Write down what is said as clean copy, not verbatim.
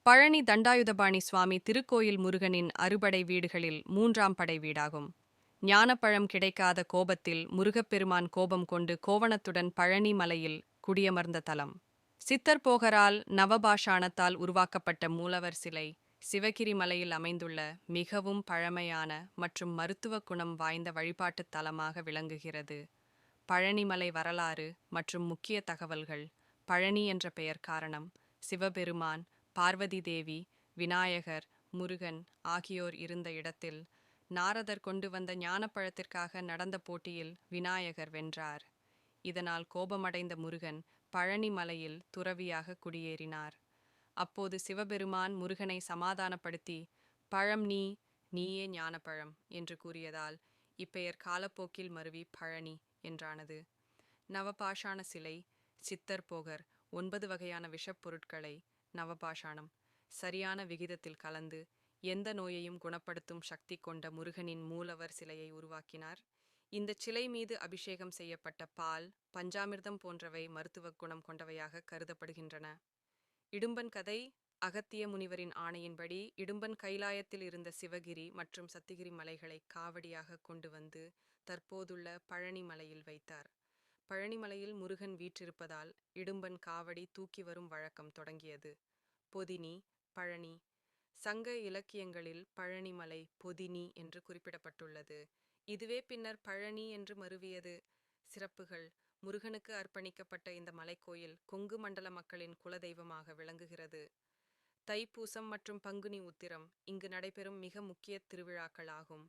பழனி தண்டாயுதபாணி சுவாமி திருக்கோயில் முருகனின் அறுபடை வீடுகளில் 3ஆம் படை வீடாகும். ஞானப்பழம் கிடைக்காத கோபத்தில் முருகப்பெருமான் கோபம் கொண்டு கோவணத்துடன் பழனி மலையில் குடியமர்ந்த தலம். சித்தர் போகரால் நவபாஷாணத்தால் உருவாக்கப்பட்ட மூலவர் சிலை சிவகிரி மலையில் அமைந்துள்ள மிகவும் பழமையான மற்றும் மருத்துவ குணம் வாய்ந்த வழிபாட்டுத் தலமாக விளங்குகிறது. பழனிமலை வரலாறு மற்றும் முக்கிய தகவல்கள். பழனி என்ற பெயர் காரணம் சிவபெருமான், பார்வதி தேவி, விநாயகர், முருகன் ஆகியோர் இருந்த இடத்தில் நாரதர் கொண்டு வந்த ஞானப்பழத்திற்காக நடந்த போட்டியில் விநாயகர் வென்றார். இதனால் கோபமடைந்த முருகன் பழனி மலையில் துறவியாக குடியேறினார். அப்போது சிவபெருமான் முருகனை சமாதானப்படுத்தி பழம் நீயே ஞானப்பழம் என்று கூறியதால் இப்பெயர் காலப்போக்கில் மருவி பழனி என்றானது. நவபாஷாண சிலை. சித்தர் போகர் 9 வகையான விஷப் பொருட்களை நவபாஷாணம் சரியான விகிதத்தில் கலந்து எந்த நோயையும் குணப்படுத்தும் சக்தி கொண்ட முருகனின் மூலவர் சிலையை உருவாக்கினார். இந்த சிலை மீது அபிஷேகம் செய்யப்பட்ட பால், பஞ்சாமிர்தம் போன்றவை மருத்துவ குணம் கொண்டவையாக கருதப்படுகின்றன. இடும்பன் கதை. அகத்திய முனிவரின் ஆணையின்படி இடும்பன் கைலாயத்தில் இருந்த சிவகிரி மற்றும் சத்திகிரி மலைகளை காவடியாக கொண்டு வந்து தற்போதுள்ள பழனி மலையில் வைத்தார். பழனிமலையில் முருகன் வீற்றிருப்பதால் இடும்பன் காவடி தூக்கி வரும் வழக்கம் தொடங்கியது. பொதினி. பழனி. சங்க இலக்கியங்களில் பழனிமலை பொதினி என்று குறிப்பிடப்பட்டுள்ளது. இதுவே பின்னர் பழனி என்று மருவியது. சிறப்புகள். முருகனுக்கு அர்ப்பணிக்கப்பட்ட இந்த மலைக்கோயில் கொங்கு மண்டல மக்களின் குலதெய்வமாக விளங்குகிறது. தைப்பூசம் மற்றும் பங்குனி உத்திரம் இங்கு நடைபெறும் மிக முக்கிய திருவிழாக்கள் ஆகும்.